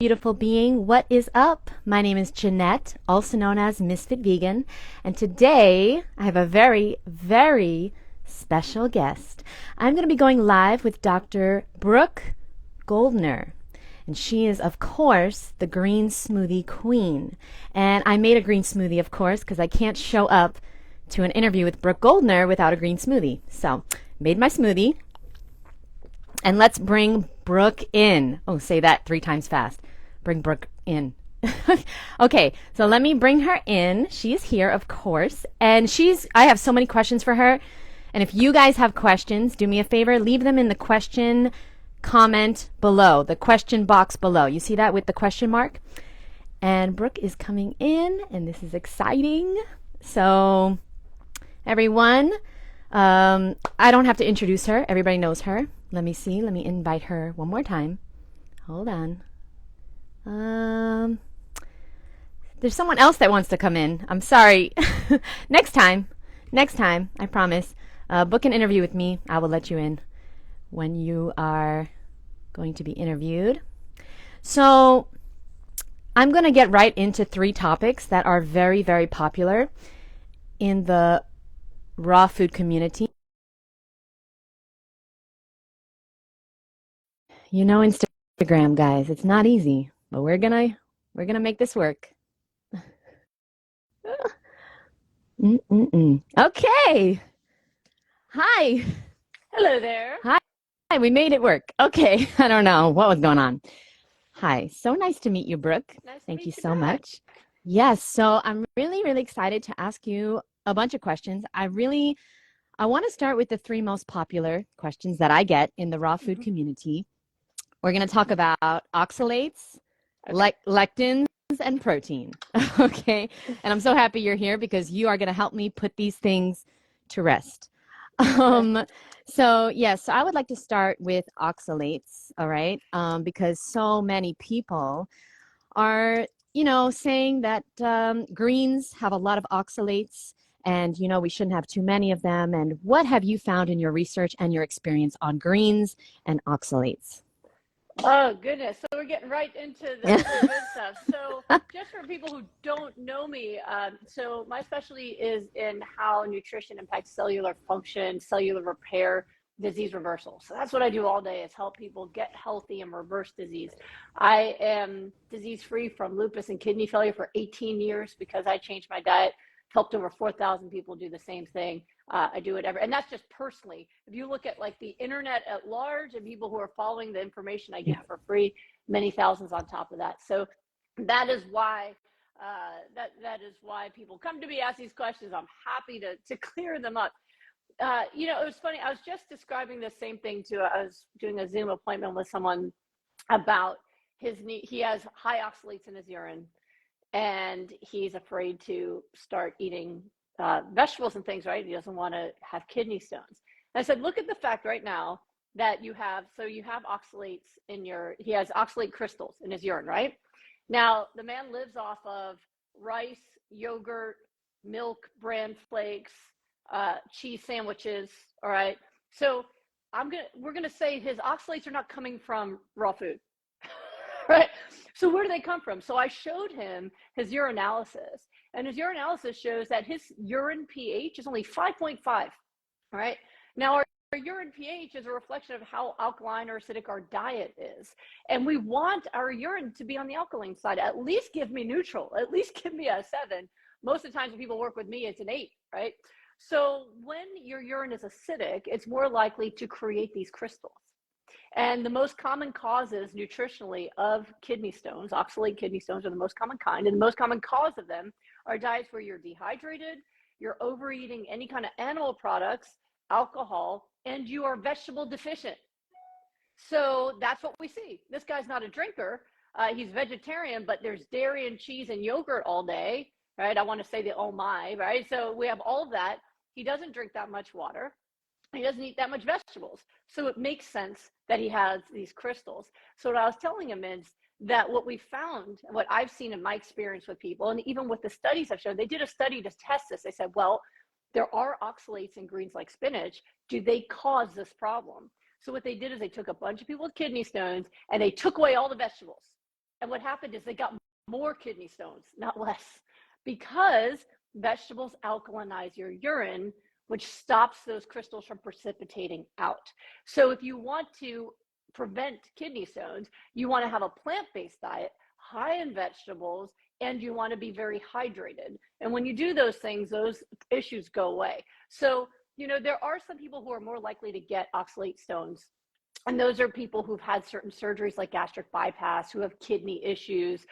Beautiful being, what is up? My name is Jeannette, also known as Ms.FitVegan, and today I have a very, very special guest. I'm going to be going live with Dr. Brooke Goldner, and she is, of course, the green smoothie queen. And I made a green smoothie, of course, because I can't show up to an interview with Brooke Goldner without a green smoothie. So, made my smoothie. And let's bring Brooke in. Oh, say that 3 times fast. Bring Brooke in. Okay, so let me bring her in. She is here, of course. And I have so many questions for her. And if you guys have questions, do me a favor, leave them in the question comment below, the question box below. You see that with the question mark? And Brooke is coming in, and this is exciting. So, everyone, I don't have to introduce her. Everybody knows her. Let me see. Let me invite her one more time. Hold on. There's someone else that wants to come in. I'm sorry. Next time, I promise. Book an interview with me. I will let you in when you are going to be interviewed. So I'm going to get right into 3 topics that are very, very popular in the raw food community. You know, Instagram, guys, it's not easy, but we're gonna make this work. Okay. Hi. Hello there. Hi. We made it work. Okay. I don't know what was going on. Hi. So nice to meet you, Brooke. Nice to Thank meet you you so back. much. Yes. So I'm really, really excited to ask you a bunch of questions. I want to start with the 3 most popular questions that I get in the raw food community. We're going to talk about oxalates, lectins, and protein. Okay. And I'm so happy you're here because you are going to help me put these things to rest. So I would like to start with oxalates, all right? Because so many people are, saying that greens have a lot of oxalates and, we shouldn't have too many of them. And what have you found in your research and your experience on greens and oxalates? Oh, goodness. So we're getting right into the good stuff. So just for people who don't know me, so my specialty is in how nutrition impacts cellular function, cellular repair, disease reversal. So that's what I do all day is help people get healthy and reverse disease. I am disease-free from lupus and kidney failure for 18 years because I changed my diet, helped over 4,000 people do the same thing. I do it and that's just personally. If you look at like the internet at large and people who are following the information I give for free, many thousands on top of that. So that is why that is why people come to me, ask these questions. I'm happy to clear them up. It was funny. I was just describing the same thing I was doing a Zoom appointment with someone about his knee. He has high oxalates in his urine, and he's afraid to start eating vegetables and things, right? He doesn't want to have kidney stones. And I said, look at the fact right now that you have oxalates he has oxalate crystals in his urine, right? Now, the man lives off of rice, yogurt, milk, bran flakes, cheese sandwiches, all right? So we're gonna say his oxalates are not coming from raw food. Right? So where do they come from? So I showed him his urinalysis, and his urinalysis shows that his urine pH is only 5.5. All right. Now our urine pH is a reflection of how alkaline or acidic our diet is. And we want our urine to be on the alkaline side. At least give me neutral, at least give me a 7. Most of the times when people work with me, it's an 8, right? So when your urine is acidic, it's more likely to create these crystals. And the most common causes nutritionally of kidney stones, oxalate kidney stones are the most common kind. And the most common cause of them are diets where you're dehydrated, you're overeating any kind of animal products, alcohol, and you are vegetable deficient. So that's what we see. This guy's not a drinker. He's vegetarian, but there's dairy and cheese and yogurt all day, right? I want to say the oh my, right? So we have all of that. He doesn't drink that much water. He doesn't eat that much vegetables. So it makes sense that he has these crystals. So what I was telling him is that what we found, what I've seen in my experience with people, and even with the studies I've shown, they did a study to test this. They said, well, there are oxalates in greens like spinach. Do they cause this problem? So what they did is they took a bunch of people with kidney stones and they took away all the vegetables. And what happened is they got more kidney stones, not less, because vegetables alkalinize your urine, which stops those crystals from precipitating out. So if you want to prevent kidney stones, you want to have a plant-based diet, high in vegetables, and you want to be very hydrated. And when you do those things, those issues go away. So, you know, there are some people who are more likely to get oxalate stones. And those are people who've had certain surgeries like gastric bypass, who have kidney issues.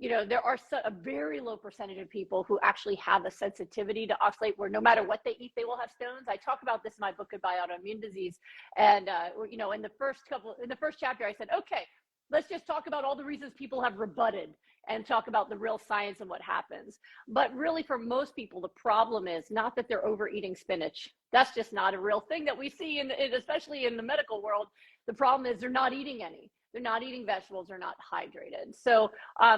You know, there are a very low percentage of people who actually have a sensitivity to oxalate, where no matter what they eat, they will have stones. I talk about this in my book, Goodbye Autoimmune Disease. And, you know, in the first chapter, I said, okay, let's just talk about all the reasons people have rebutted and talk about the real science and what happens. But really, for most people, the problem is not that they're overeating spinach. That's just not a real thing that we see, especially in the medical world. The problem is they're not eating any. They're not eating vegetables. They're not hydrated. So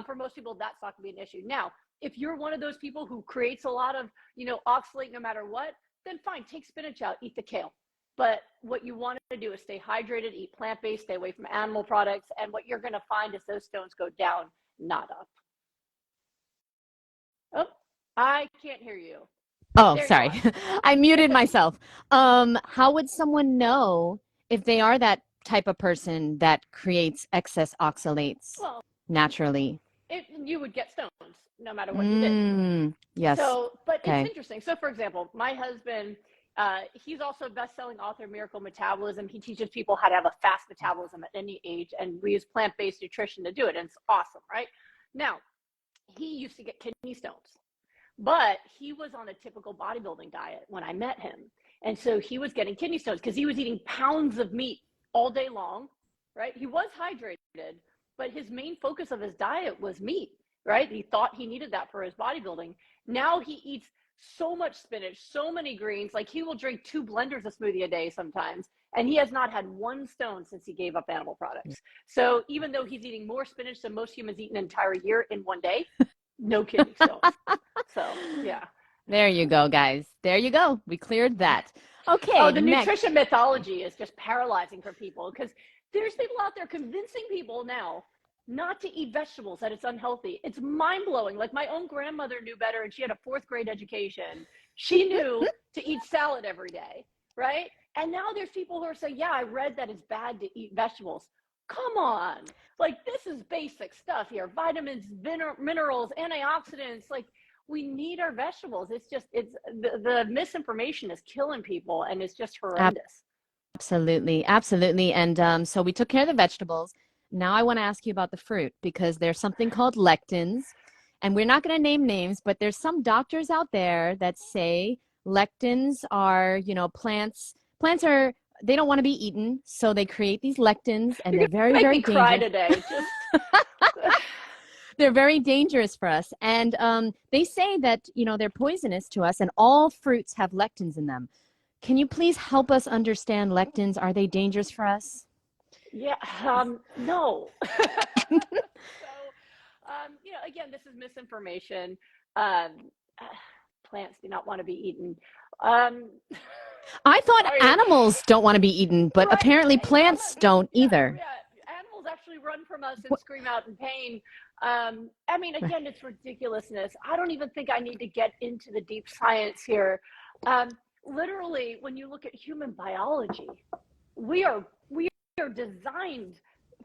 for most people, that's not going to be an issue. Now, if you're one of those people who creates a lot of, you know, oxalate no matter what, then fine, take spinach out, eat the kale. But what you want to do is stay hydrated, eat plant-based, stay away from animal products. And what you're going to find is those stones go down, not up. Oh, I can't hear you. Oh, sorry. I muted myself. How would someone know if they are that type of person that creates excess oxalates naturally? You would get stones no matter what you did. Yes. So, but it's interesting. So, for example, my husband, he's also a best-selling author of Miracle Metabolism. He teaches people how to have a fast metabolism at any age, and we use plant-based nutrition to do it, and it's awesome, right? Now, he used to get kidney stones, but he was on a typical bodybuilding diet when I met him. And so he was getting kidney stones because he was eating pounds of meat all day long, right? He was hydrated, but his main focus of his diet was meat, right? He thought he needed that for his bodybuilding. Now he eats so much spinach, so many greens, like he will drink 2 blenders of smoothie a day sometimes. And he has not had 1 stone since he gave up animal products. So even though he's eating more spinach than most humans eat an entire year in one day, no kidney stones. So, yeah. There you go, guys. There you go. We cleared that. Okay. Oh, the nutrition mythology is just paralyzing for people, because there's people out there convincing people now not to eat vegetables, that it's unhealthy. It's mind-blowing. Like, my own grandmother knew better, and she had a 4th grade education. She knew to eat salad every day, right? And now there's people who are saying, yeah, I read that it's bad to eat vegetables. Come on. Like, this is basic stuff here. Vitamins, minerals, antioxidants. Like, we need our vegetables. It's just, the misinformation is killing people, and it's just horrendous. Absolutely. Absolutely. And so we took care of the vegetables. Now I want to ask you about the fruit, because there's something called lectins, and we're not going to name names, but there's some doctors out there that say lectins are, you know, plants are, they don't want to be eaten, so they create these lectins, and they're very, very dangerous. Cry today. They're very dangerous for us. And they say that, you know, they're poisonous to us, and all fruits have lectins in them. Can you please help us understand lectins? Are they dangerous for us? Yeah, no. So, you know, again, this is misinformation. Plants do not want to be eaten. I thought animals don't want to be eaten, but apparently plants don't either. Yeah, animals actually run from us and scream out in pain. I mean, again, it's ridiculousness. I don't even think I need to get into the deep science here. Literally, when you look at human biology, we are designed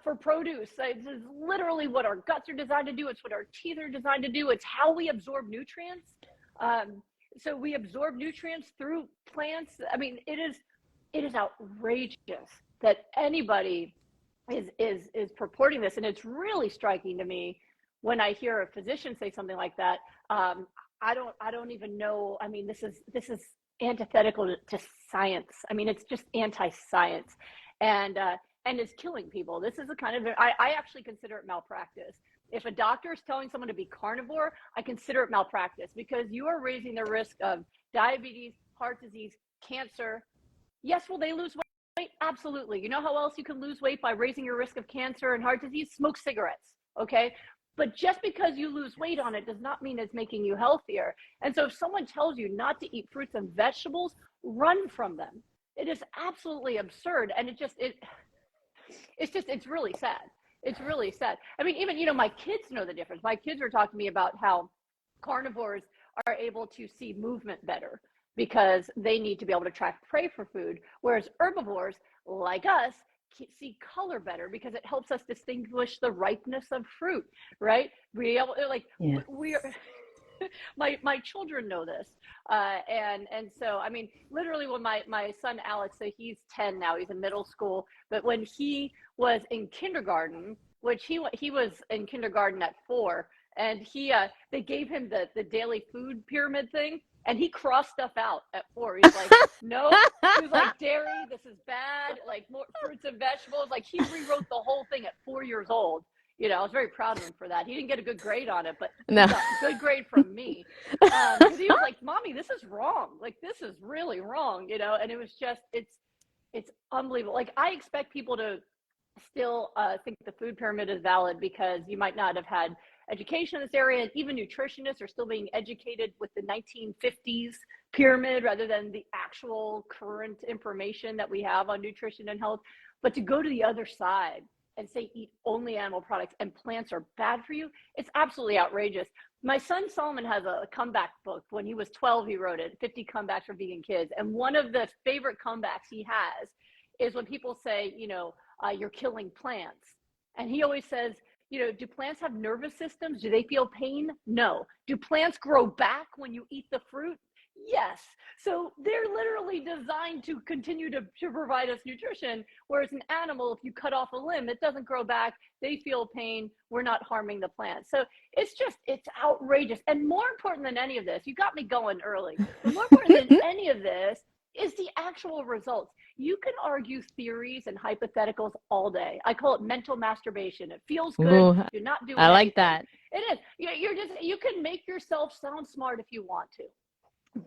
for produce. This is literally what our guts are designed to do. It's what our teeth are designed to do. It's how we absorb nutrients. So we absorb nutrients through plants. I mean, it is outrageous that anybody is purporting this, and it's really striking to me when I hear a physician say something like that. I don't even know. I mean, this is antithetical to science. I mean, it's just anti-science, and it's killing people. This is a kind of, I actually consider it malpractice. If a doctor is telling someone to be carnivore, I consider it malpractice, because you are raising the risk of diabetes, heart disease, cancer. Yes, will they lose weight? Absolutely. You know how else you can lose weight by raising your risk of cancer and heart disease? Smoke cigarettes, okay? But just because you lose weight on it does not mean it's making you healthier. And so if someone tells you not to eat fruits and vegetables, run from them. It is absolutely absurd. And it's really sad. It's really sad. I mean, even, my kids know the difference. My kids are talking to me about how carnivores are able to see movement better because they need to be able to track prey for food, whereas herbivores, like us, see color better because it helps us distinguish the ripeness of fruit, right? We are my children know this, and so, I mean, literally when my son Alex, so he's 10 now, he's in middle school, but when he was in kindergarten, which he was in kindergarten at 4, and they gave him the daily food pyramid thing, and he crossed stuff out at 4. He's like, no. He was like, dairy, this is bad, like more fruits and vegetables. Like, he rewrote the whole thing at 4 years old. I was very proud of him for that. He didn't get a good grade on it, but he got a good grade from me. Because he was like, Mommy, this is wrong. Like, this is really wrong, and it was just, it's unbelievable. Like, I expect people to still think the food pyramid is valid because you might not have had education in this area, and even nutritionists are still being educated with the 1950s pyramid rather than the actual current information that we have on nutrition and health. But to go to the other side and say eat only animal products and plants are bad for you, it's absolutely outrageous. My son Solomon has a comeback book. When he was 12, he wrote it, 50 Comebacks for Vegan Kids. And one of the favorite comebacks he has is when people say, you're killing plants. And he always says, do plants have nervous systems? Do they feel pain? No. Do plants grow back when you eat the fruit? Yes. So they're literally designed to continue to provide us nutrition, whereas an animal, if you cut off a limb, it doesn't grow back. They feel pain. We're not harming the plant. So it's outrageous. And more important than any of this, you got me going early, but more important than any of this is the actual results. You can argue theories and hypotheticals all day. I call it mental masturbation. It feels good. Ooh, You're not doing I like anything. that. It is. You can make yourself sound smart if you want to,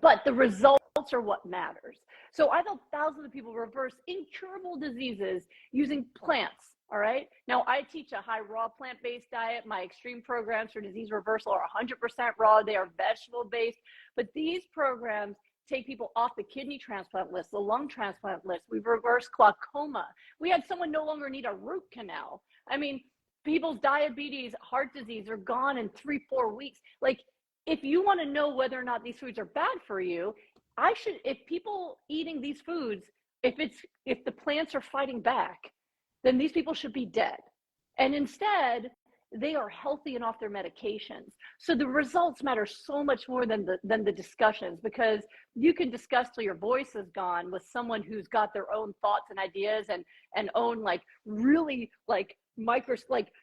but the results are what matters. So I've helped thousands of people reverse incurable diseases using plants. All right. Now, I teach a high raw plant-based diet. My extreme programs for disease reversal are 100% raw. They are vegetable-based, but these programs take people off the kidney transplant list, the lung transplant list. We've reversed glaucoma. We had someone no longer need a root canal. I mean, people's diabetes, heart disease are gone in 3-4 weeks. Like, if you want to know whether or not these foods are bad for you, if people eating these foods, if the plants are fighting back, then these people should be dead. And instead, they are healthy and off their medications. So the results matter so much more than the discussions, because you can discuss till your voice is gone with someone who's got their own thoughts and ideas and own really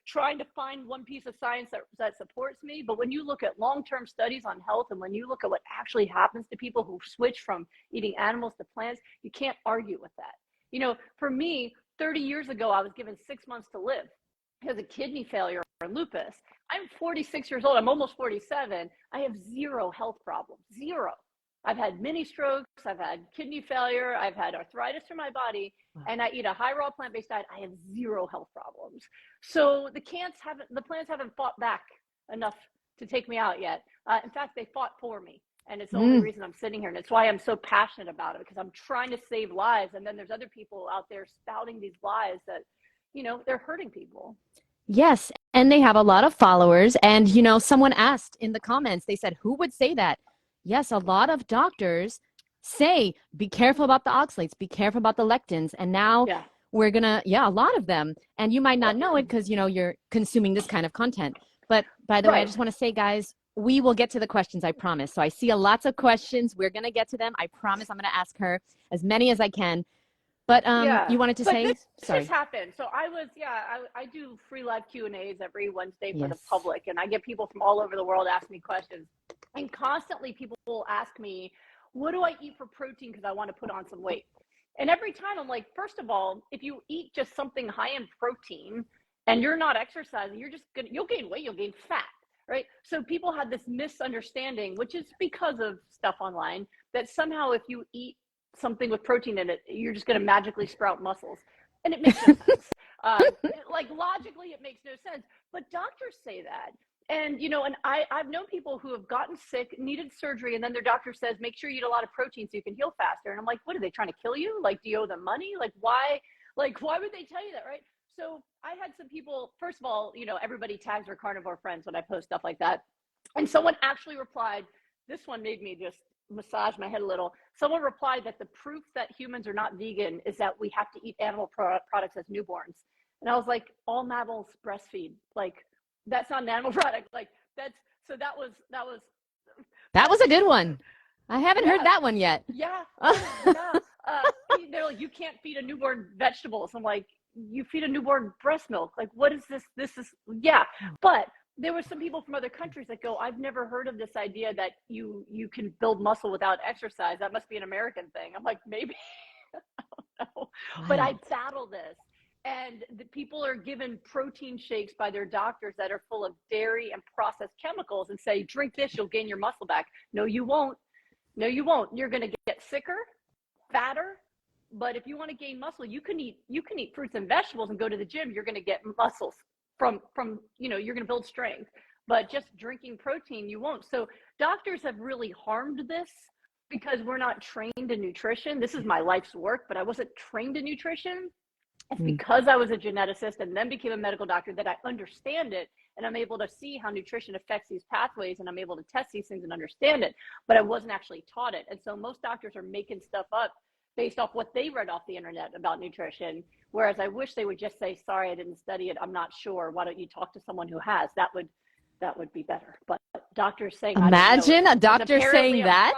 trying to find one piece of science that supports me. But when you look at long-term studies on health, and when you look at what actually happens to people who switch from eating animals to plants, you can't argue with that. For me, 30 years ago, I was given 6 months to live because of kidney failure or lupus. I'm 46 years old. I'm almost 47. I have zero health problems. Zero. I've had mini strokes. I've had kidney failure. I've had arthritis in my body, and I eat a high raw plant-based diet. I have zero health problems. So the plants haven't fought back enough to take me out yet. In fact, they fought for me. And it's the only reason I'm sitting here. And it's why I'm so passionate about it, because I'm trying to save lives. And then there's other people out there spouting these lies that, they're hurting people. Yes, and they have a lot of followers. And, someone asked in the comments, they said, who would say that? Yes, a lot of doctors say, be careful about the oxalates, be careful about the lectins. And now we're going to, a lot of them. And you might not know it because, you're consuming this kind of content. But by the way, I just want to say, guys, we will get to the questions, I promise. So I see lots of questions. We're going to get to them. I promise I'm going to ask her as many as I can. But you wanted to say? This just happened. So I do free live Q&As every Wednesday for the public, and I get people from all over the world ask me questions. And constantly people will ask me, what do I eat for protein because I want to put on some weight? And every time I'm like, first of all, if you eat just something high in protein and you're not exercising, you'll gain weight, you'll gain fat, right? So people have this misunderstanding, which is because of stuff online, that somehow if you eat something with protein in it, you're just going to magically sprout muscles. And it makes no sense. Logically, it makes no sense. But doctors say that. And, and I've known people who have gotten sick, needed surgery, and then their doctor says, make sure you eat a lot of protein so you can heal faster. And I'm like, what, are they trying to kill you? Like, do you owe them money? Why would they tell you that, right? So I had some people, first of all, everybody tags their carnivore friends when I post stuff like that. And someone actually replied, this one made me just massage my head a little. Someone replied that the proof that humans are not vegan is that we have to eat animal products as newborns. And I was like, all mammals breastfeed. Like, that's not an animal product. Like, that was a good one. I haven't heard that one yet. Yeah. They're like, you can't feed a newborn vegetables. I'm like, you feed a newborn breast milk. Like, what is this? But there were some people from other countries that go, I've never heard of this idea that you can build muscle without exercise. That must be an American thing. I'm like, maybe. I don't know. But I battle this. And the people are given protein shakes by their doctors that are full of dairy and processed chemicals and say, drink this, you'll gain your muscle back. No, you won't. You're going to get sicker, fatter. But if you want to gain muscle, you can eat fruits and vegetables and go to the gym. You're going to get muscles from you're going to build strength. But just drinking protein, you won't. So doctors have really harmed this because we're not trained in nutrition. This is my life's work, but I wasn't trained in nutrition. It's because I was a geneticist and then became a medical doctor that I understand it, and I'm able to see how nutrition affects these pathways, and I'm able to test these things and understand it, but I wasn't actually taught it. And so most doctors are making stuff up based off what they read off the internet about nutrition, whereas I wish they would just say, sorry, I didn't study it, I'm not sure, why don't you talk to someone who has? That would be better. But doctors saying, imagine a doctor saying that.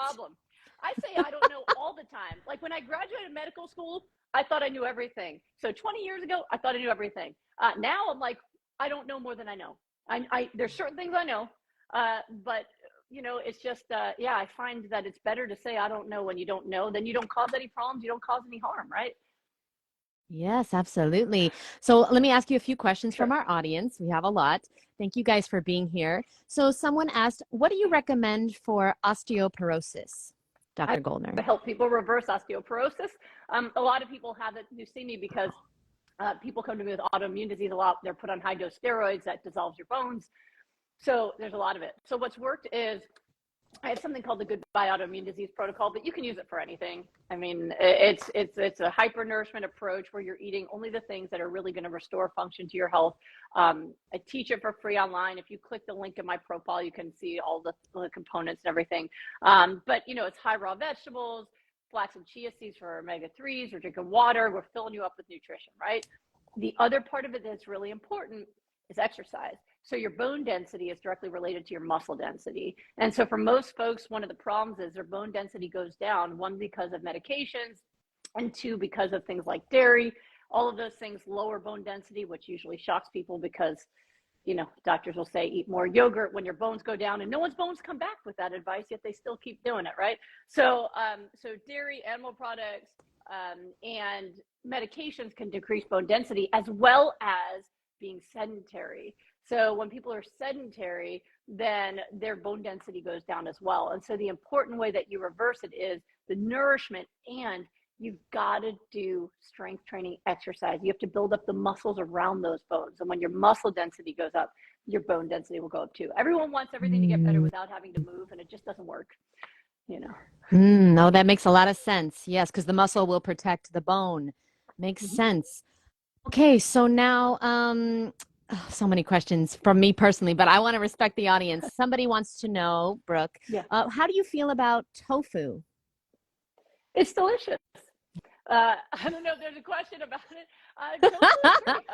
I say I don't know all the time. Like when I graduated medical school, I thought I knew everything. So 20 years ago, I thought I knew everything. Now I'm like, I don't know more than I know. There's certain things I know, but it's just, I find that it's better to say I don't know when you don't know. Then you don't cause any problems. You don't cause any harm, right? Yes, absolutely. So let me ask you a few questions Sure. from our audience. We have a lot. Thank you guys for being here. So someone asked, what do you recommend for osteoporosis, Dr. Goldner? I help people reverse osteoporosis. A lot of people have it, you see me because people come to me with autoimmune disease a lot. They're put on high dose steroids that dissolves your bones. So there's a lot of it. So what's worked is I have something called the Goodbye Autoimmune Disease Protocol, but you can use it for anything. I mean, it's a hyper-nourishment approach where you're eating only the things that are really going to restore function to your health. I teach it for free online. If you click the link in my profile, you can see all the components and everything. But it's high raw vegetables, flax and chia seeds for omega-3s, we're drinking water, we're filling you up with nutrition, right? The other part of it that's really important is exercise. So your bone density is directly related to your muscle density. And so for most folks, one of the problems is their bone density goes down, one, because of medications, and two, because of things like dairy. All of those things lower bone density, which usually shocks people because, doctors will say, eat more yogurt when your bones go down, and no one's bones come back with that advice, yet they still keep doing it, right? So, dairy, animal products, and medications can decrease bone density, as well as being sedentary. So when people are sedentary, then their bone density goes down as well. And so the important way that you reverse it is the nourishment, and you've got to do strength training exercise. You have to build up the muscles around those bones. And when your muscle density goes up, your bone density will go up too. Everyone wants everything to get better without having to move, and it just doesn't work, No, that makes a lot of sense. Yes, because the muscle will protect the bone. Makes sense. Okay, so now, so many questions from me personally, but I want to respect the audience. Somebody wants to know, Brooke, how do you feel about tofu? It's delicious. I don't know if there's a question about it. Tofu is great.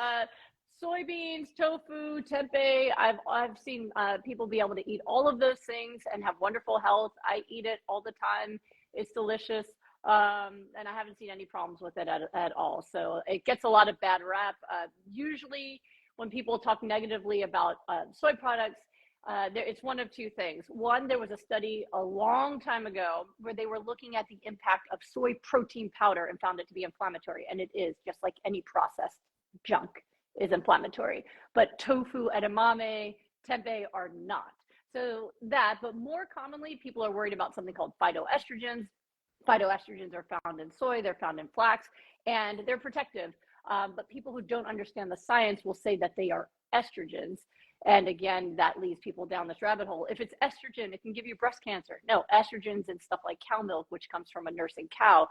Soybeans, tofu, tempeh. I've seen people be able to eat all of those things and have wonderful health. I eat it all the time. It's delicious. And I haven't seen any problems with it at all. So it gets a lot of bad rap. Usually when people talk negatively about soy products, it's one of two things. One, there was a study a long time ago where they were looking at the impact of soy protein powder and found it to be inflammatory. And it is, just like any processed junk is inflammatory. But tofu, edamame, tempeh are not. So but more commonly, people are worried about something called phytoestrogens. Phytoestrogens are found in soy, they're found in flax, and they're protective. But people who don't understand the science will say that they are estrogens. And again, that leads people down this rabbit hole. If it's estrogen, it can give you breast cancer. No, estrogens and stuff like cow milk, which comes from a nursing cow.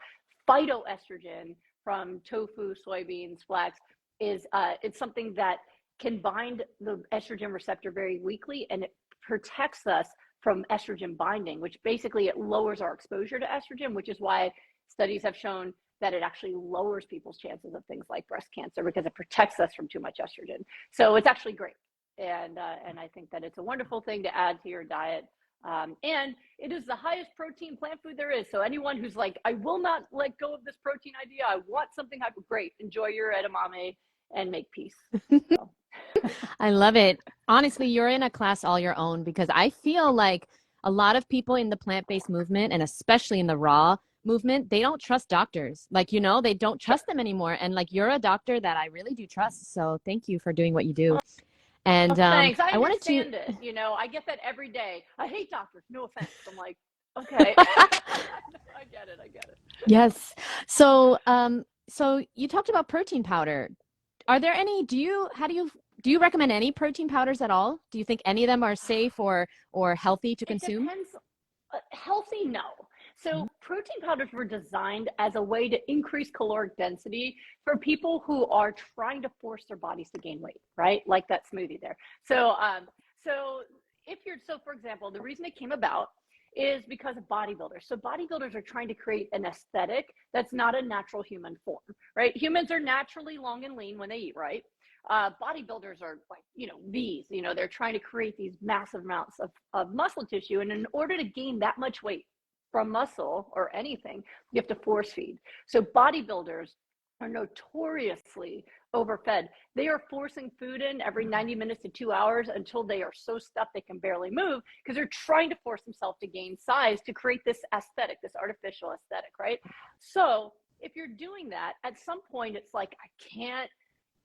Phytoestrogen from tofu, soybeans, flax, is it's something that can bind the estrogen receptor very weakly, and it protects us from estrogen binding, which basically it lowers our exposure to estrogen, which is why studies have shown that it actually lowers people's chances of things like breast cancer because it protects us from too much estrogen. So it's actually great. And I think that it's a wonderful thing to add to your diet. And it is the highest protein plant food there is. So anyone who's like, I will not let go of this protein idea, I want something great, enjoy your edamame and make peace. So. I love it. Honestly, you're in a class all your own, because I feel like a lot of people in the plant-based movement, and especially in the raw movement, they don't trust doctors. Like, they don't trust them anymore. And like, you're a doctor that I really do trust. So thank you for doing what you do. And thanks. I understand it. I get that every day. I hate doctors. No offense. I'm like, okay. I get it. Yes. So, so you talked about protein powder. Are there any, do you recommend any protein powders at all? Do you think any of them are safe or healthy to consume? It depends. Healthy, no. So protein powders were designed as a way to increase caloric density for people who are trying to force their bodies to gain weight, right? Like that smoothie there. So, so for example, the reason it came about is because of bodybuilders. So bodybuilders are trying to create an aesthetic that's not a natural human form, right? Humans are naturally long and lean when they eat, right? Bodybuilders are like, these, they're trying to create these massive amounts of muscle tissue. And in order to gain that much weight from muscle or anything, you have to force feed. So bodybuilders are notoriously overfed. They are forcing food in every 90 minutes to 2 hours until they are so stuffed they can barely move, because they're trying to force themselves to gain size to create this aesthetic, this artificial aesthetic, right? So if you're doing that, at some point it's like, I can't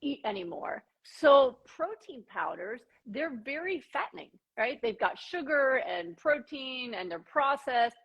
eat anymore. So protein powders, they're very fattening, right? They've got sugar and protein and they're processed,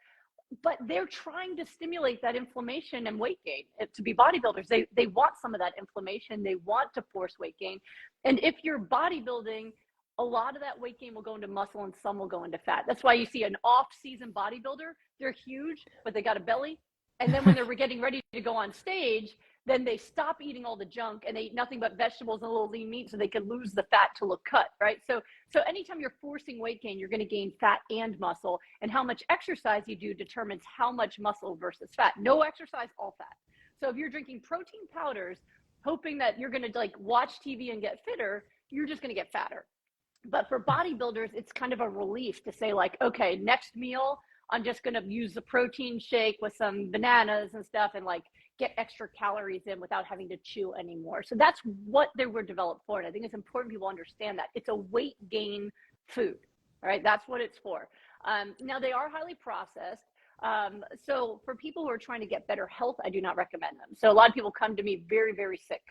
but they're trying to stimulate that inflammation and weight gain. To be bodybuilders, they want some of that inflammation. They want to force weight gain. And if you're bodybuilding, a lot of that weight gain will go into muscle and some will go into fat. That's why you see an off-season bodybuilder, they're huge, but they got a belly. And then when they're getting ready to go on stage, then they stop eating all the junk and they eat nothing but vegetables and a little lean meat so they can lose the fat to look cut, right? So anytime you're forcing weight gain, you're going to gain fat and muscle, and how much exercise you do determines how much muscle versus fat. No exercise, all fat. So if you're drinking protein powders, hoping that you're going to like watch TV and get fitter, you're just going to get fatter. But for bodybuilders, it's kind of a relief to say like, okay, next meal, I'm just going to use the protein shake with some bananas and stuff and like get extra calories in without having to chew anymore. So that's what they were developed for. And I think it's important people understand that it's a weight gain food, all right? That's what it's for. Now they are highly processed. So for people who are trying to get better health, I do not recommend them. So a lot of people come to me very, very sick.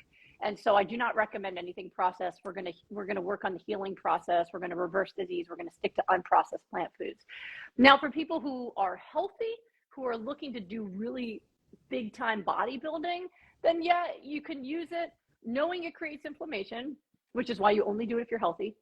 And so I do not recommend anything processed. We're gonna work on the healing process. We're gonna reverse disease. We're gonna stick to unprocessed plant foods. Now, for people who are healthy, who are looking to do really big time bodybuilding, then yeah, you can use it knowing it creates inflammation, which is why you only do it if you're healthy,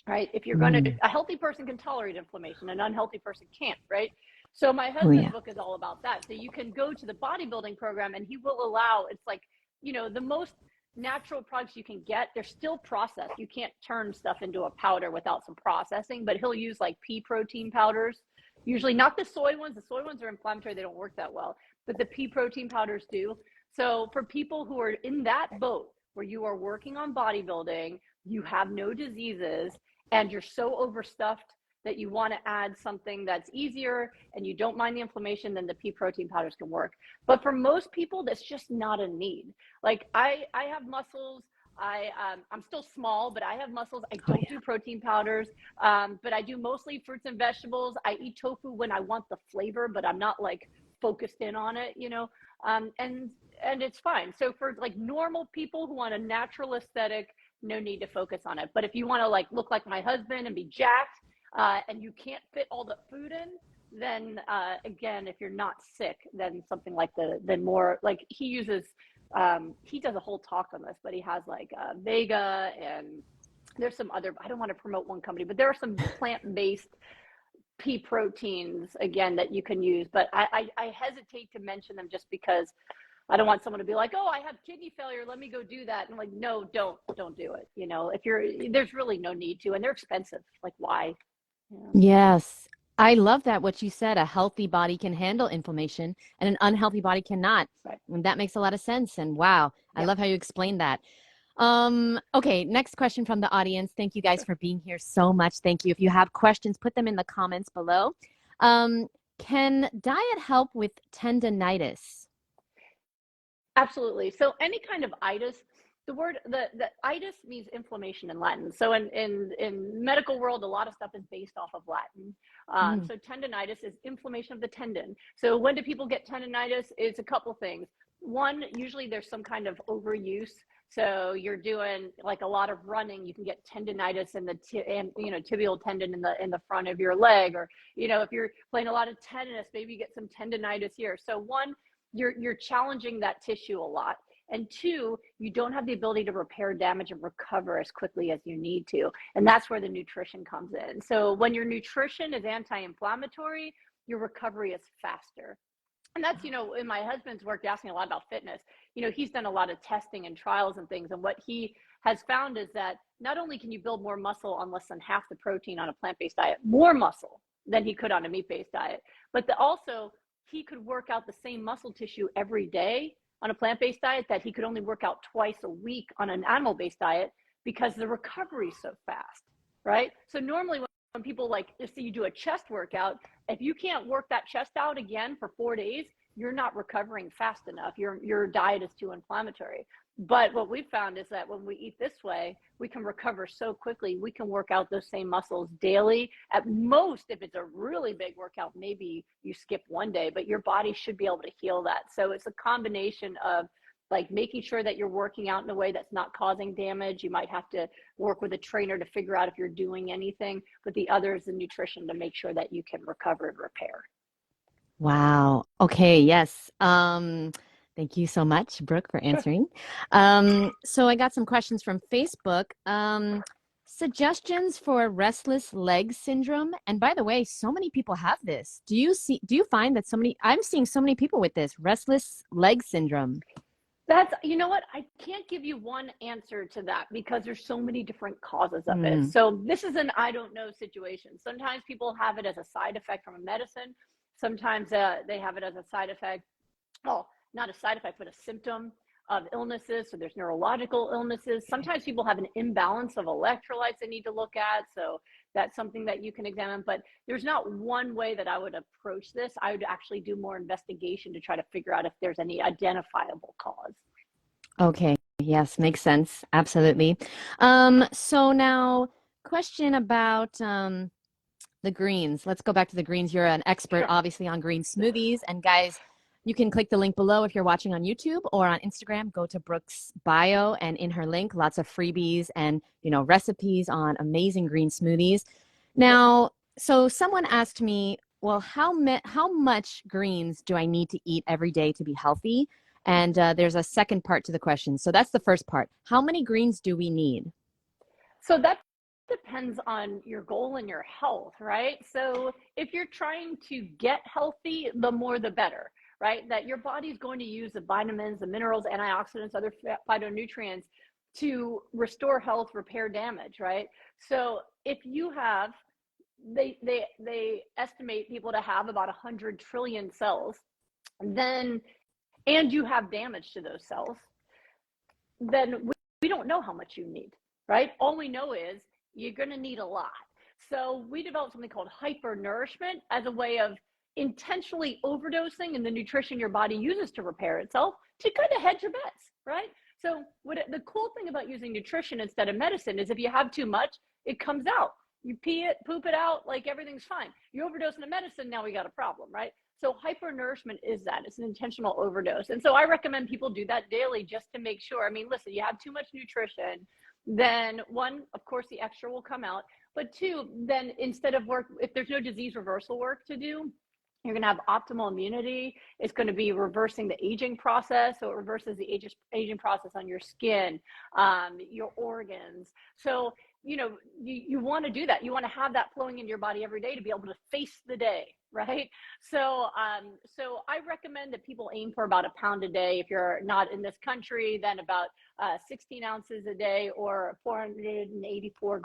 right? If you're a healthy person can tolerate inflammation, an unhealthy person can't, right? So my husband's book is all about that. So you can go to the bodybuilding program and he will allow, it's like, the most natural products you can get, they're still processed. You can't turn stuff into a powder without some processing, but he'll use like pea protein powders, usually not the soy ones. The soy ones are inflammatory. They don't work that well, but the pea protein powders do. So for people who are in that boat where you are working on bodybuilding, you have no diseases and you're so overstuffed that you want to add something that's easier and you don't mind the inflammation, then the pea protein powders can work. But for most people, that's just not a need. Like I have muscles. I'm still small, but I have muscles. I don't do protein powders, but I do mostly fruits and vegetables. I eat tofu when I want the flavor, but I'm not like focused in on it, and it's fine. So for like normal people who want a natural aesthetic, no need to focus on it. But if you want to like look like my husband and be jacked, and you can't fit all the food in, then again, if you're not sick, then something like the more like he uses, he does a whole talk on this, but he has like Vega, and there's some other, I don't want to promote one company, but there are some plant-based pea proteins again that you can use, but I hesitate to mention them just because I don't want someone to be like, oh, I have kidney failure, let me go do that. And I'm like, no, don't do it. You know, there's really no need to, and they're expensive. Like, why? Yeah. Yes. I love that what you said. A healthy body can handle inflammation and an unhealthy body cannot. Right. And that makes a lot of sense. And wow, I Yep. love how you explained that. Okay, next question from the audience. Thank you guys Sure. for being here so much. Thank you. If you have questions, put them in the comments below. Can diet help with tendonitis? Absolutely. So any kind of itis, the itis means inflammation in Latin. So in medical world, a lot of stuff is based off of Latin. So tendonitis is inflammation of the tendon. So when do people get tendonitis? It's a couple things. One, usually there's some kind of overuse. So you're doing like a lot of running, you can get tendonitis in the tibial tendon in the front of your leg, or if you're playing a lot of tennis, maybe you get some tendonitis here. So one, you're challenging that tissue a lot. And two, you don't have the ability to repair damage and recover as quickly as you need to. And that's where the nutrition comes in. So when your nutrition is anti-inflammatory, your recovery is faster. And that's, in my husband's work, asking a lot about fitness. He's done a lot of testing and trials and things. And what he has found is that not only can you build more muscle on less than half the protein on a plant-based diet, more muscle than he could on a meat-based diet, but also he could work out the same muscle tissue every day on a plant-based diet that he could only work out twice a week on an animal-based diet, because the recovery is so fast, right? So normally when people say you do a chest workout, if you can't work that chest out again for 4 days, you're not recovering fast enough. Your diet is too inflammatory. But what we've found is that when we eat this way, we can recover so quickly. We can work out those same muscles daily. At most, if it's a really big workout, maybe you skip one day, but your body should be able to heal that. So it's a combination of making sure that you're working out in a way that's not causing damage. You might have to work with a trainer to figure out if you're doing anything, but the other is the nutrition to make sure that you can recover and repair. Wow. Okay. Yes. Thank you so much, Brooke, for Sure. answering. So I got some questions from Facebook. Suggestions for restless leg syndrome. And by the way, so many people have this. Do you find that I'm seeing so many people with this restless leg syndrome? That's, what, I can't give you one answer to that because there's so many different causes of it. So this is an I don't know situation. Sometimes people have it as a side effect from a medicine. Sometimes they have it as a side effect, not a side effect, but a symptom of illnesses. So there's neurological illnesses. Sometimes people have an imbalance of electrolytes they need to look at. So that's something that you can examine. But there's not one way that I would approach this. I would actually do more investigation to try to figure out if there's any identifiable cause. Okay. Yes, makes sense. Absolutely. So now question about the greens. Let's go back to the greens. You're an expert, Sure. obviously, on green smoothies. And guys, you can click the link below if you're watching on YouTube or on Instagram. Go to Brooke's bio, and in her link, lots of freebies and recipes on amazing green smoothies. Now, so someone asked me, well, how much greens do I need to eat every day to be healthy? And there's a second part to the question. So that's the first part. How many greens do we need? So that depends on your goal and your health, right? So if you're trying to get healthy, the more the better, right? That your body's going to use the vitamins, the minerals, antioxidants, other phytonutrients to restore health, repair damage, right? So if you have, they estimate people to have about 100 trillion cells, then, and you have damage to those cells, then we don't know how much you need, right? All we know is you're going to need a lot. So we developed something called hyper-nourishment as a way of intentionally overdosing in the nutrition your body uses to repair itself to kind of hedge your bets, right? So the cool thing about using nutrition instead of medicine is if you have too much, it comes out. You pee it, poop it out, like everything's fine. You overdose in a medicine, now we got a problem, right? So hyper-nourishment is that. It's an intentional overdose. And so I recommend people do that daily just to make sure. I mean, listen, you have too much nutrition, then one, of course, the extra will come out. But two, then instead of work, if there's no disease reversal work to do, you're going to have optimal immunity. It's going to be reversing the aging process. So it reverses the aging process on your skin, your organs. So, you want to do that. You want to have that flowing in your body every day to be able to face the day, right? So I recommend that people aim for about a pound a day. If you're not in this country, then about 16 ounces a day, or 484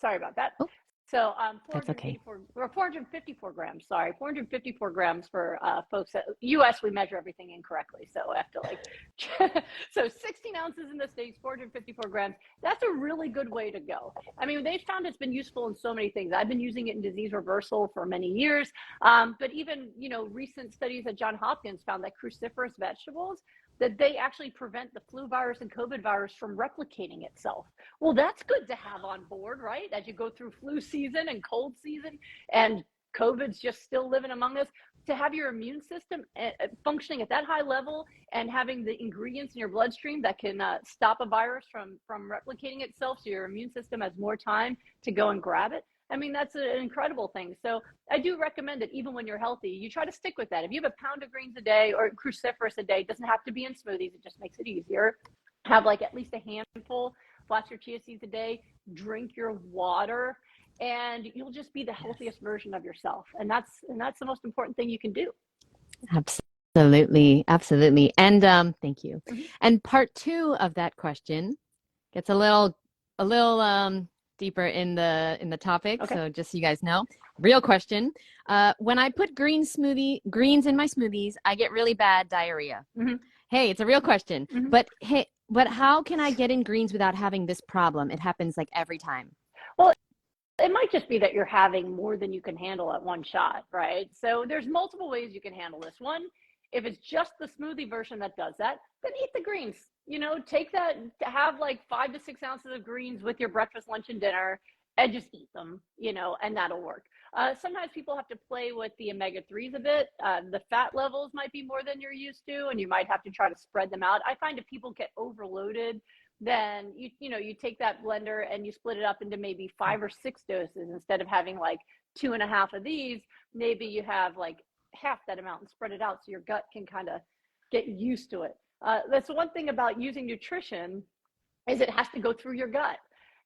sorry about that. Oh, So that's okay. 454 grams, sorry, 454 grams for folks at US, we measure everything incorrectly. So I have to like, so 16 ounces in the States, 454 grams. That's a really good way to go. I mean, they found it's been useful in so many things. I've been using it in disease reversal for many years. But even, recent studies at Johns Hopkins found that cruciferous vegetables, that they actually prevent the flu virus and COVID virus from replicating itself. Well, that's good to have on board, right? As you go through flu season and cold season, and COVID's just still living among us, to have your immune system functioning at that high level and having the ingredients in your bloodstream that can stop a virus from replicating itself, so your immune system has more time to go and grab it. I mean, that's an incredible thing. So I do recommend that even when you're healthy, you try to stick with that. If you have a pound of greens a day or cruciferous a day, it doesn't have to be in smoothies. It just makes it easier. Have like at least a handful, flash your chia seeds a day, drink your water, and you'll just be the healthiest version of yourself. And that's the most important thing you can do. Absolutely. Absolutely. And thank you. Mm-hmm. And part 2 of that question gets a little deeper in the topic. Okay. So just so you guys know, real question. When I put greens in my smoothies, I get really bad diarrhea. Mm-hmm. Hey, it's a real question. Mm-hmm. But how can I get in greens without having this problem? It happens like every time. Well, it might just be that you're having more than you can handle at one shot, right? So there's multiple ways you can handle this. One, if it's just the smoothie version that does that, then eat the greens. Take that, have like 5 to 6 ounces of greens with your breakfast, lunch, and dinner, and just eat them, and that'll work. Sometimes people have to play with the omega-3s a bit. The fat levels might be more than you're used to, and you might have to try to spread them out. I find if people get overloaded, then you take that blender and you split it up into maybe 5 or 6 doses. Instead of having like 2.5 of these, maybe you have like half that amount and spread it out so your gut can kind of get used to it. That's one thing about using nutrition, is it has to go through your gut,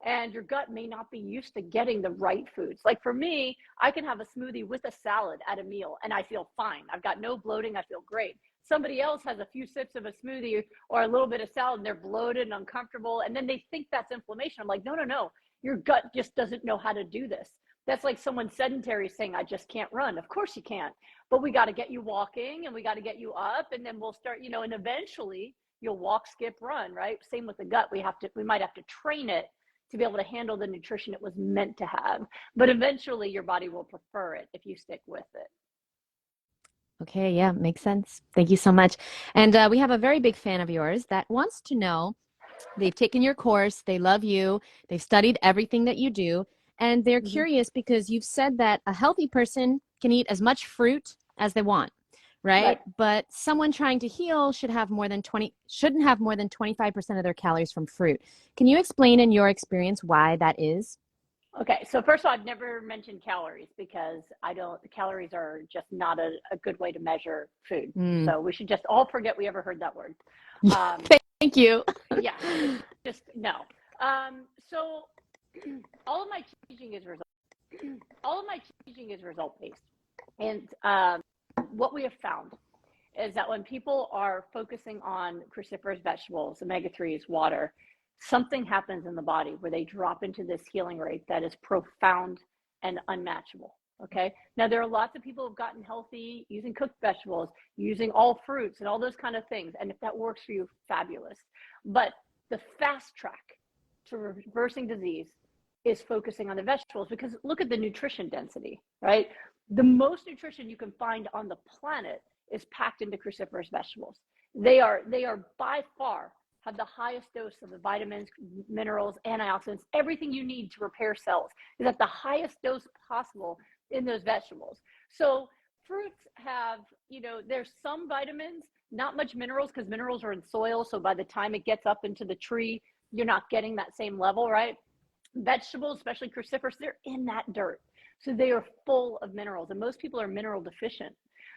and your gut may not be used to getting the right foods. Like for me, I can have a smoothie with a salad at a meal and I feel fine. I've got no bloating. I feel great. Somebody else has a few sips of a smoothie or a little bit of salad and they're bloated and uncomfortable, and then they think that's inflammation. I'm like, no. Your gut just doesn't know how to do this. That's like someone sedentary saying, I just can't run. Of course you can't, but we got to get you walking and we got to get you up, and then we'll start, and eventually you'll walk, skip, run, right? Same with the gut. We might have to train it to be able to handle the nutrition it was meant to have, but eventually your body will prefer it if you stick with it. Okay, yeah, makes sense. Thank you so much. And we have a very big fan of yours that wants to know, they've taken your course, they love you, they've studied everything that you do, and they're curious because you've said that a healthy person can eat as much fruit as they want, right? But someone trying to heal shouldn't have more than 25% of their calories from fruit. Can you explain in your experience why that is? Okay, so first of all, I've never mentioned calories because calories are just not a good way to measure food. So we should just all forget we ever heard that word. Thank you. Yeah, just no. So all of my teaching is result-based. And what we have found is that when people are focusing on cruciferous vegetables, omega-3s, water, something happens in the body where they drop into this healing rate that is profound and unmatchable. Okay. Now there are lots of people who've gotten healthy using cooked vegetables, using all fruits and all those kind of things. And if that works for you, fabulous. But the fast track to reversing disease is focusing on the vegetables, because look at the nutrition density, right? The most nutrition you can find on the planet is packed into cruciferous vegetables. They are by far have the highest dose of the vitamins, minerals, antioxidants, everything you need to repair cells is at the highest dose possible in those vegetables. So fruits have, there's some vitamins, not much minerals, because minerals are in soil. So by the time it gets up into the tree, you're not getting that same level, right? Vegetables, especially cruciferous, they're in that dirt. So they are full of minerals, and most people are mineral deficient.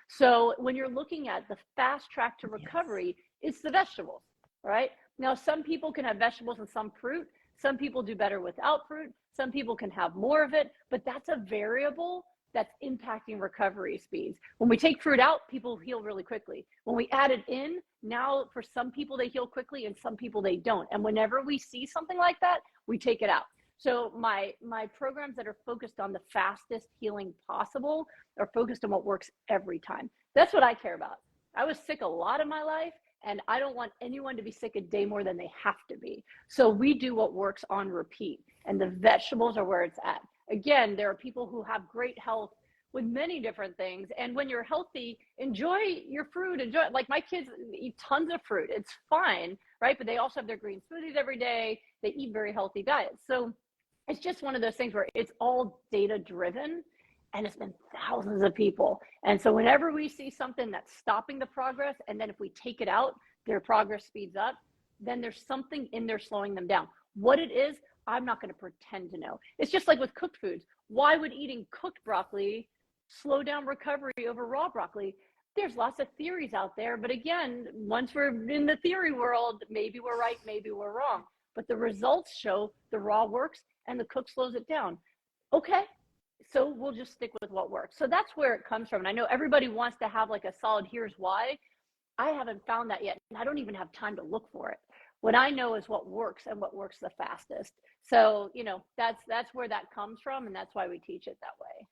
So when you're looking at the fast track to recovery, it's the vegetables, right? Now, some people can have vegetables and some fruit. Some people do better without fruit. Some people can have more of it, but that's a variable that's impacting recovery speeds. When we take fruit out, people heal really quickly. When we add it in, now for some people they heal quickly and some people they don't. And whenever we see something like that, we take it out. So my programs that are focused on the fastest healing possible are focused on what works every time. That's what I care about. I was sick a lot of my life, and I don't want anyone to be sick a day more than they have to be. So we do what works on repeat, and the vegetables are where it's at. Again, there are people who have great health with many different things. And when you're healthy, enjoy your fruit. Enjoy, like my kids eat tons of fruit. It's fine, right? But they also have their green smoothies every day. They eat very healthy diets. So it's just one of those things where it's all data driven, and it's been thousands of people. And so whenever we see something that's stopping the progress, and then if we take it out, their progress speeds up, then there's something in there slowing them down. What it is, I'm not going to pretend to know. It's just like with cooked foods. Why would eating cooked broccoli slow down recovery over raw broccoli? There's lots of theories out there. But again, once we're in the theory world, maybe we're right, maybe we're wrong. But the results show the raw works and the cook slows it down. Okay, so we'll just stick with what works. So that's where it comes from. And I know everybody wants to have like a solid, here's why. I haven't found that yet. And I don't even have time to look for it. What I know is what works and what works the fastest. So, you know, that's where that comes from. And that's why we teach it that way.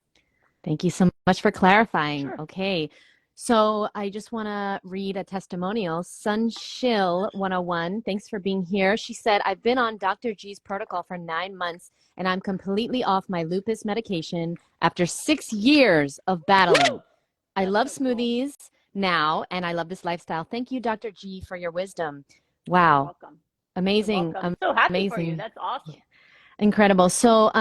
Thank you so much for clarifying. Sure. Okay. So I just want to read a testimonial. Sunshill 101, thanks for being here. She said, I've been on Dr. G's protocol for 9 months, and I'm completely off my lupus medication after 6 years of battling. Woo! I love so cool. smoothies now, and I love this lifestyle. Thank you, Dr. G, for your wisdom. You're Wow. welcome. Amazing. I'm so happy amazing. for you. That's awesome. Yeah. Incredible. So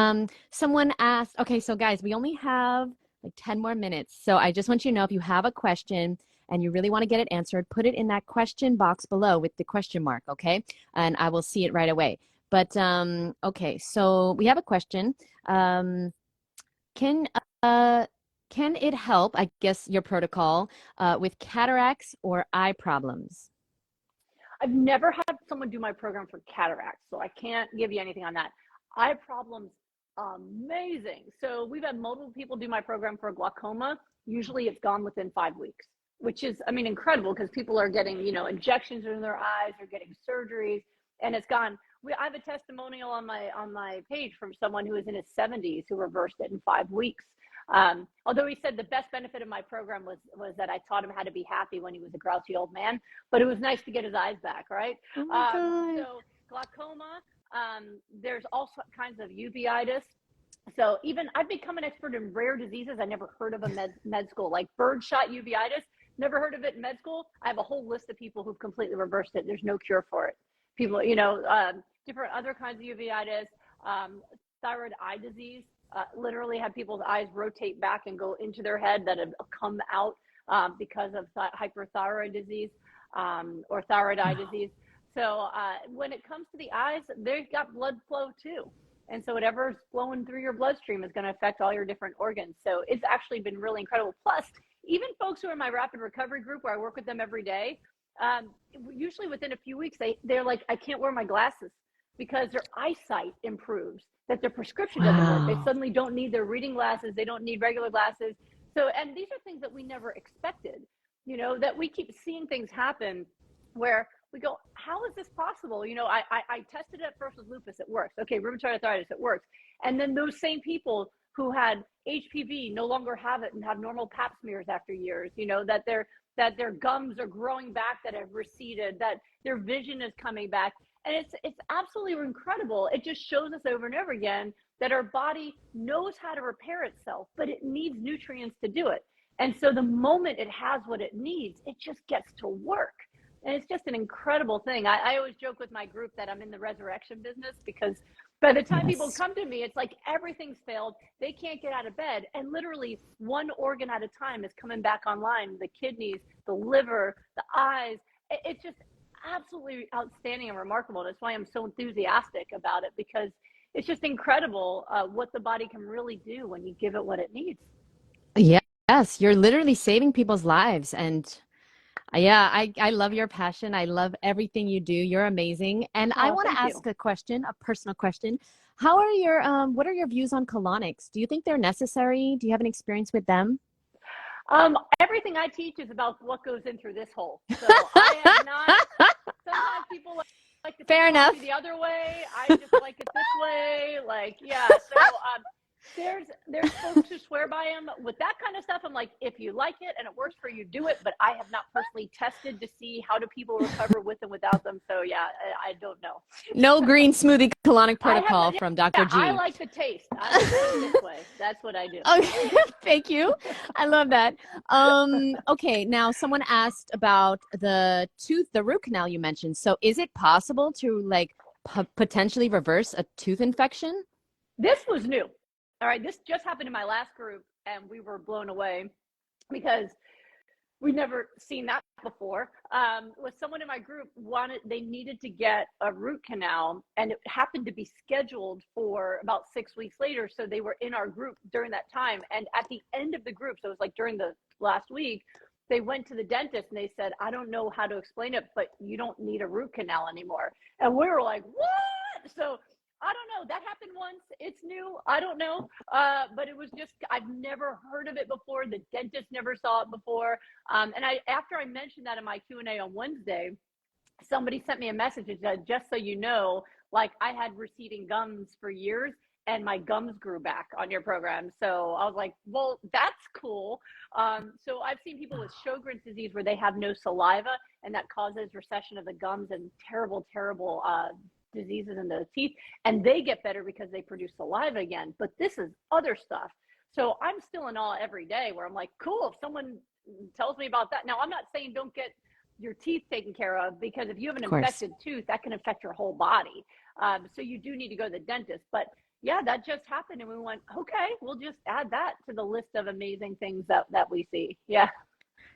someone asked, okay, so guys, we only have like 10 more minutes. So I just want you to know, if you have a question and you really want to get it answered, put it in that question box below with the question mark, okay? And I will see it right away. But okay, so we have a question. Can it help, I guess, your protocol with cataracts or eye problems? I've never had someone do my program for cataracts, so I can't give you anything on that. Eye problems, amazing. So we've had multiple people do my program for glaucoma. Usually it's gone within 5 weeks, which is, I mean, incredible, because people are getting, you know, injections in their eyes, they're getting surgeries, and it's gone. I have a testimonial on my page from someone who was in his 70s who reversed it in 5 weeks. Although he said the best benefit of my program was that I taught him how to be happy when he was a grouchy old man, but it was nice to get his eyes back, right? So glaucoma, there's all kinds of uveitis. So even I've become an expert in rare diseases I never heard of in med school, like birdshot uveitis. Never heard of it in med school. I have a whole list of people who've completely reversed it. There's no cure for it. People, you know, different other kinds of uveitis, thyroid eye disease. Literally have people's eyes rotate back and go into their head that have come out because of hyperthyroid disease or thyroid eye disease. So when it comes to the eyes, they've got blood flow too. And so whatever's flowing through your bloodstream is going to affect all your different organs. So it's actually been really incredible. Plus, even folks who are in my rapid recovery group where I work with them every day, usually within a few weeks, they're like, I can't wear my glasses because their eyesight improves, that their prescription doesn't work. They suddenly don't need their reading glasses. They don't need regular glasses. So, and these are things that we never expected, you know, that we keep seeing things happen where we go, how is this possible? You know, I tested it at first with lupus, it works. Okay, rheumatoid arthritis, it works. And then those same people who had HPV no longer have it and have normal pap smears after years, you know, that their gums are growing back that have receded, that their vision is coming back. And it's absolutely incredible. It just shows us over and over again that our body knows how to repair itself, but it needs nutrients to do it. And so the moment it has what it needs, it just gets to work. And it's just an incredible thing. I always joke with my group that I'm in the resurrection business, because by the time people come to me, it's like everything's failed. They can't get out of bed. And literally one organ at a time is coming back online. The kidneys, the liver, the eyes. It's just absolutely outstanding and remarkable. That's why I'm so enthusiastic about it, because it's just incredible what the body can really do when you give it what it needs. Yes, you're literally saving people's lives. And Yeah, I love your passion. I love everything you do. You're amazing. And I Oh, want to thank you. ask a question, a personal question. How are your what are your views on colonics? Do you think they're necessary? Do you have an experience with them? Everything I teach is about what goes in through this hole. So I have not. Sometimes people like to think Fair it must be enough. the other way. I just like it this way. Like, yeah. So there's folks who swear by them with that kind of stuff. I'm like, if you like it and it works for you, do it. But I have not personally tested to see how do people recover with and without them. So yeah, I don't know. No green smoothie colonic I protocol haven't. from Yeah, Dr. I G. like the taste. I like put it this way. That's what I do. Okay, thank you. I love that. Okay, now someone asked about the root canal you mentioned. So is it possible to like potentially reverse a tooth infection? This was new. All right, this just happened in my last group, and we were blown away because we'd never seen that before. Was someone in my group they needed to get a root canal, and it happened to be scheduled for about 6 weeks later. So they were in our group during that time. And at the end of the group, so it was like during the last week, they went to the dentist and they said, I don't know how to explain it, but you don't need a root canal anymore. And we were like, what? So I don't know. That happened once. It's new. I don't know. But it was just, I've never heard of it before. The dentist never saw it before. After I mentioned that in my Q&A on Wednesday, somebody sent me a message that said, just so you know, like I had receding gums for years and my gums grew back on your program. So I was like, well, that's cool. So I've seen people with Sjogren's disease where they have no saliva and that causes recession of the gums and terrible, terrible diseases in the teeth, and they get better because they produce saliva again. But this is other stuff. So I'm still in awe every day where I'm like, cool, if someone tells me about that. Now, I'm not saying don't get your teeth taken care of, because if you have an Of course. infected tooth, that can affect your whole body. So you do need to go to the dentist. But yeah, that just happened. And we went, okay, we'll just add that to the list of amazing things that we see. Yeah.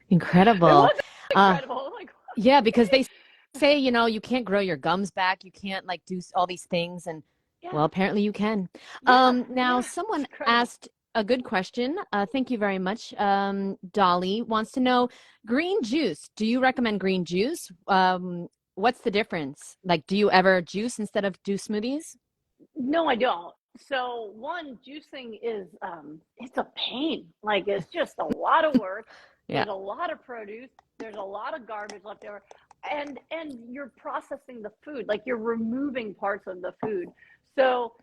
It Incredible. was Uh, incredible. Like, yeah, because okay. they say, you can't grow your gums back. You can't like do all these things. And well, Yeah. apparently you can. Yeah. Now Yeah. It's someone incredible. asked a good question. Thank you very much. Dolly wants to know green juice. Do you recommend green juice? What's the difference? Like, do you ever juice instead of do smoothies? No, I don't. So one, juicing is it's a pain. Like it's just a lot of work. Yeah. There's a lot of produce. There's a lot of garbage left over. And you're processing the food, like you're removing parts of the food. So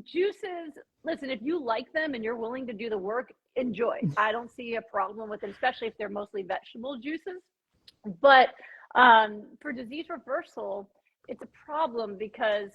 juices, listen, if you like them and you're willing to do the work, enjoy. I don't see a problem with them, especially if they're mostly vegetable juices. But for disease reversal, it's a problem because,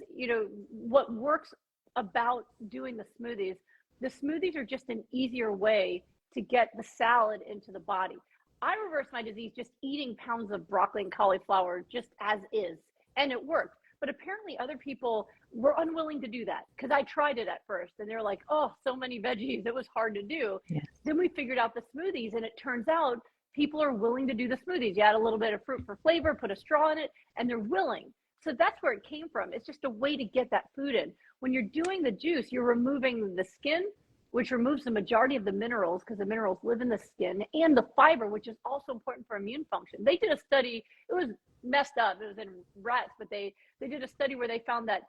what works about doing the smoothies are just an easier way to get the salad into the body. I reversed my disease just eating pounds of broccoli and cauliflower just as is, and it worked. But apparently other people were unwilling to do that because I tried it at first and they're like, oh, so many veggies, it was hard to do. Yeah. Then we figured out the smoothies, and it turns out people are willing to do the smoothies. You add a little bit of fruit for flavor, put a straw in it, and they're willing. So that's where it came from. It's just a way to get that food in. When you're doing the juice, you're removing the skin, which removes the majority of the minerals because the minerals live in the skin, and the fiber, which is also important for immune function. They did a study, it was messed up. It was in rats, but they did a study where they found that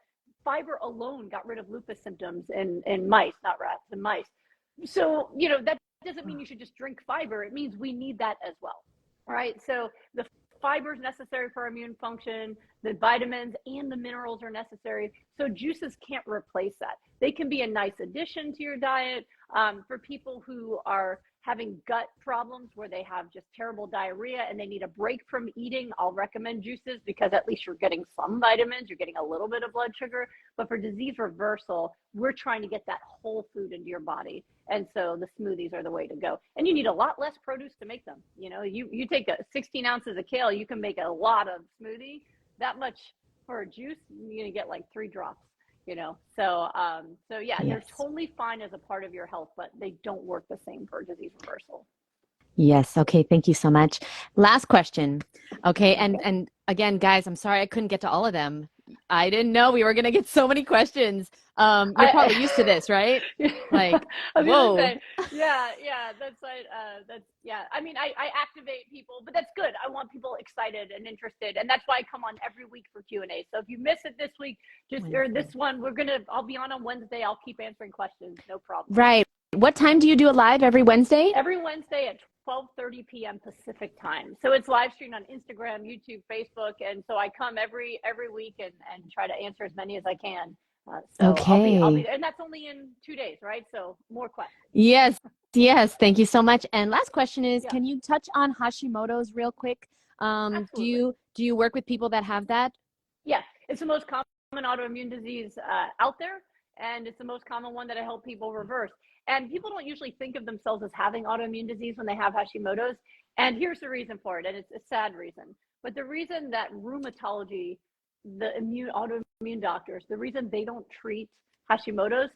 fiber alone got rid of lupus symptoms in mice, not rats, in mice. So, that doesn't mean you should just drink fiber. It means we need that as well. All right. So the fiber is necessary for immune function. The vitamins and the minerals are necessary. So juices can't replace that. They can be a nice addition to your diet. For people who are having gut problems where they have just terrible diarrhea and they need a break from eating, I'll recommend juices because at least you're getting some vitamins, you're getting a little bit of blood sugar. But for disease reversal, we're trying to get that whole food into your body. And so the smoothies are the way to go. And you need a lot less produce to make them. You take 16 ounces of kale, you can make a lot of smoothie. That much for a juice, you're going to get like 3 drops. So yeah, they're Yes. totally fine as a part of your health, but they don't work the same for disease reversal. Yes. Okay. Thank you so much. Last question. Okay. And again, guys, I'm sorry I couldn't get to all of them. I didn't know we were going to get so many questions. You're probably used to this, right? Like, I was gonna whoa. say, yeah, that's like, yeah. I mean, I activate people, but that's good. I want people excited and interested, and that's why I come on every week for Q&A. So if you miss it this week, or this one, I'll be on Wednesday. I'll keep answering questions, no problem. Right. What time do you do it live? Every Wednesday? Every Wednesday at 12:30 p.m. Pacific time. So it's live streamed on Instagram, YouTube, Facebook, and so I come every week and try to answer as many as I can. So Okay. I'll be there, and that's only in 2 days, right? So more questions. Yes. Thank you so much. And last question is, can you touch on Hashimoto's real quick? Absolutely. Do you work with people that have that? Yes, it's the most common autoimmune disease out there, and it's the most common one that I help people reverse. And people don't usually think of themselves as having autoimmune disease when they have Hashimoto's. And here's the reason for it, and it's a sad reason. But the reason that rheumatology, the autoimmune doctors, the reason they don't treat Hashimoto's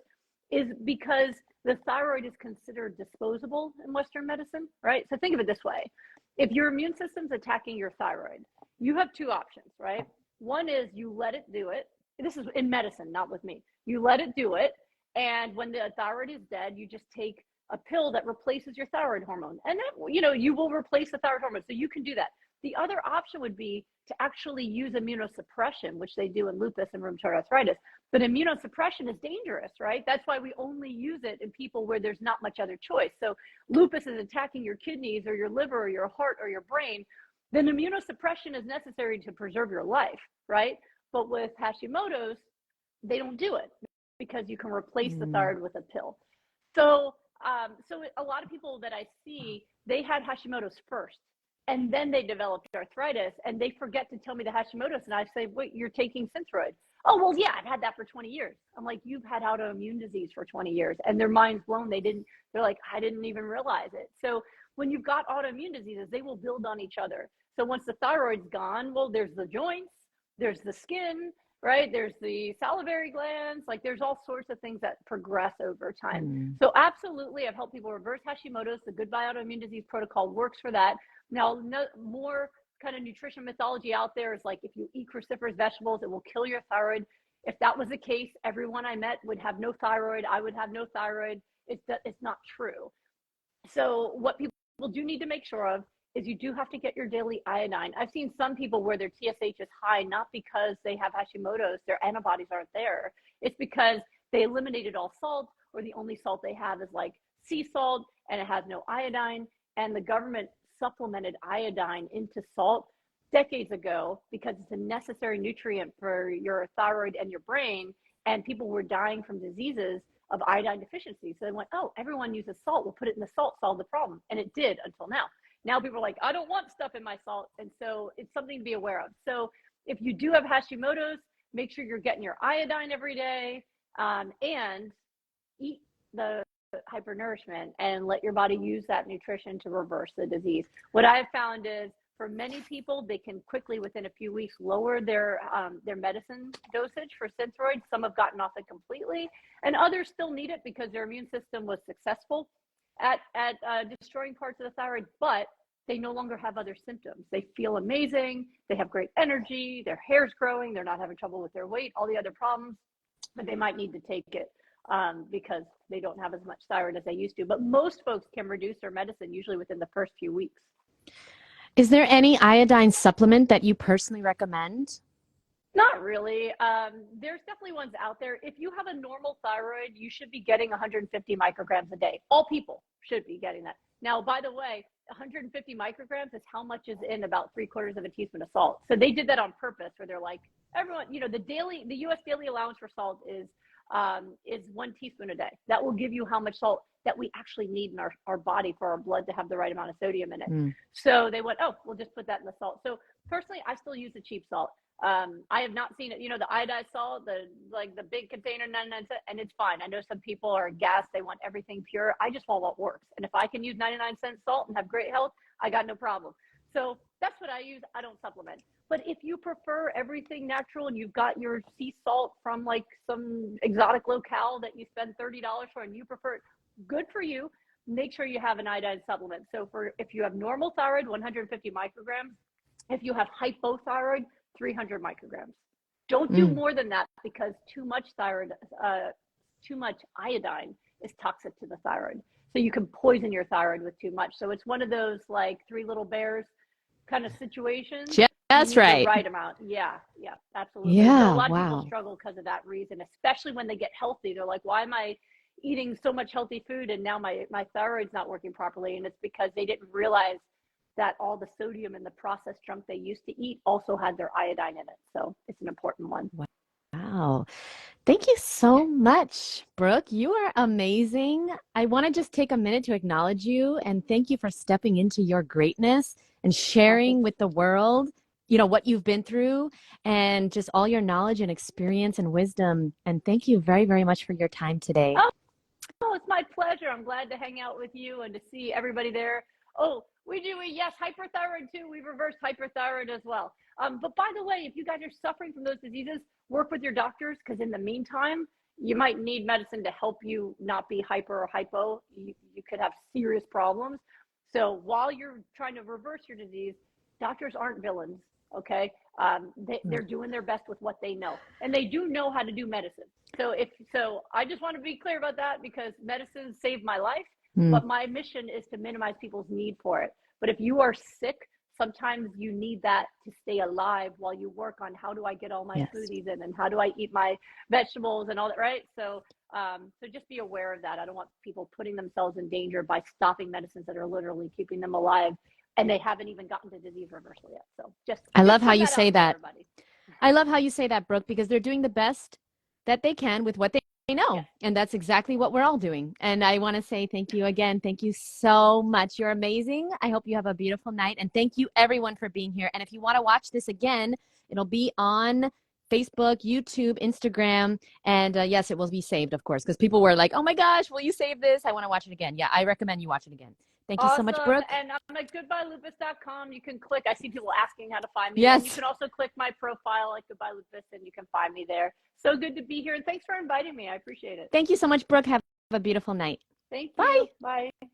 is because the thyroid is considered disposable in Western medicine, right? So think of it this way. If your immune system's attacking your thyroid, you have two options, right? One is you let it do it. This is in medicine, not with me. You let it do it. And when the thyroid is dead, you just take a pill that replaces your thyroid hormone. And then, you will replace the thyroid hormone. So you can do that. The other option would be to actually use immunosuppression, which they do in lupus and rheumatoid arthritis. But immunosuppression is dangerous, right? That's why we only use it in people where there's not much other choice. So lupus is attacking your kidneys or your liver or your heart or your brain. Then immunosuppression is necessary to preserve your life, right? But with Hashimoto's, they don't do it because you can replace the thyroid with a pill. So a lot of people that I see, they had Hashimoto's first, and then they developed arthritis, and they forget to tell me the Hashimoto's, and I say, wait, you're taking Synthroid. Oh, well, yeah, I've had that for 20 years. I'm like, you've had autoimmune disease for 20 years, and their mind's blown. They're like, I didn't even realize it. So when you've got autoimmune diseases, they will build on each other. So once the thyroid's gone, well, there's the joints, there's the skin, right? There's the salivary glands, like there's all sorts of things that progress over time. So absolutely, I've helped people reverse Hashimoto's. The Goodbye Autoimmune Disease Protocol works for that. Now, more kind of nutrition mythology out there is like, if you eat cruciferous vegetables, it will kill your thyroid. If that was the case, everyone I met would have no thyroid. I would have no thyroid. It's not true. So what people do need to make sure of is you do have to get your daily iodine. I've seen some people where their TSH is high, not because they have Hashimoto's, their antibodies aren't there. It's because they eliminated all salt, or the only salt they have is like sea salt, and it has no iodine. And the government supplemented iodine into salt decades ago because it's a necessary nutrient for your thyroid and your brain. And people were dying from diseases of iodine deficiency. So they went, oh, everyone uses salt. We'll put it in the salt, solve the problem. And it did until now. Now people are like, I don't want stuff in my salt. And so it's something to be aware of. So if you do have Hashimoto's, make sure you're getting your iodine every day, and eat the hyper-nourishment and let your body use that nutrition to reverse the disease. What I've found is for many people, they can quickly, within a few weeks, lower their medicine dosage for Synthroid. Some have gotten off it completely, and others still need it because their immune system was successful at destroying parts of the thyroid, but they no longer have other symptoms. They feel amazing. They have great energy. Their hair's growing. They're not having trouble with their weight, all the other problems, but they might need to take it because they don't have as much thyroid as they used to. But most folks can reduce their medicine usually within the first few weeks. Is there any iodine supplement that you personally recommend? Not really. There's definitely ones out there. If you have a normal thyroid, you should be getting 150 micrograms a day. All people should be getting that. Now, by the way, 150 micrograms is how much is in about 3/4 of a teaspoon of salt. So they did that on purpose, where they're like, everyone, the U.S. daily allowance for salt is 1 teaspoon a day. That will give you how much salt that we actually need in our body for our blood to have the right amount of sodium in it. So they went, oh, we'll just put that in the salt. So personally, I still use the cheap salt. I have not seen it, the iodized salt, the big container, 99 cents, and it's fine. I know some people are gassed. They want everything pure. I just want what works. And if I can use 99-cent salt and have great health, I got no problem. So that's what I use. I don't supplement. But if you prefer everything natural and you've got your sea salt from like some exotic locale that you spend $30 for and you prefer it, good for you. Make sure you have an iodine supplement. So if you have normal thyroid, 150 micrograms. If you have hypothyroid, 300 micrograms. Don't do more than that, because too much iodine is toxic to the thyroid. So you can poison your thyroid with too much. So it's one of those like Three Little Bears kind of situations. That's right. The right amount. Yeah, absolutely. Yeah, so a lot of wow. people struggle because of that reason, especially when they get healthy. They're like, why am I eating so much healthy food and now my thyroid's not working properly? And it's because they didn't realize that all the sodium in the processed junk they used to eat also had their iodine in it. So it's an important one. Wow. Thank you so much, Brooke. You are amazing. I want to just take a minute to acknowledge you and thank you for stepping into your greatness and sharing with the world, you know, what you've been through and just all your knowledge and experience and wisdom. And thank you very, very much for your time today. Oh, it's my pleasure. I'm glad to hang out with you and to see everybody there. Oh, we do, yes, hyperthyroid too. We reversed hyperthyroid as well. But by the way, if you guys are suffering from those diseases, work with your doctors, because in the meantime, you might need medicine to help you not be hyper or hypo. You could have serious problems. So while you're trying to reverse your disease, doctors aren't villains, okay? They're doing their best with what they know, and they do know how to do medicine. So I just want to be clear about that, because medicine saved my life, but my mission is to minimize people's need for it. But if you are sick, sometimes you need that to stay alive while you work on how do I get all my smoothies in and how do I eat my vegetables and all that, right? So just be aware of that. I don't want people putting themselves in danger by stopping medicines that are literally keeping them alive, and they haven't even gotten to disease reversal yet. So I love how you say that. I love how you say that, Brooke, because they're doing the best that they can with what they know. Yes. And that's exactly what we're all doing. And I want to say thank you again. Thank you so much. You're amazing. I hope you have a beautiful night. And thank you everyone for being here. And if you want to watch this again, it'll be on Facebook, YouTube, Instagram. And yes, it will be saved, of course, because people were like, oh my gosh, will you save this? I want to watch it again. Yeah, I recommend you watch it again. Thank you so much, Brooke. And I'm at goodbyelupus.com. You can click. I see people asking how to find me. Yes. And you can also click my profile at Goodbye Lupus, and you can find me there. So good to be here. And thanks for inviting me. I appreciate it. Thank you so much, Brooke. Have a beautiful night. Thank you. Bye. Bye.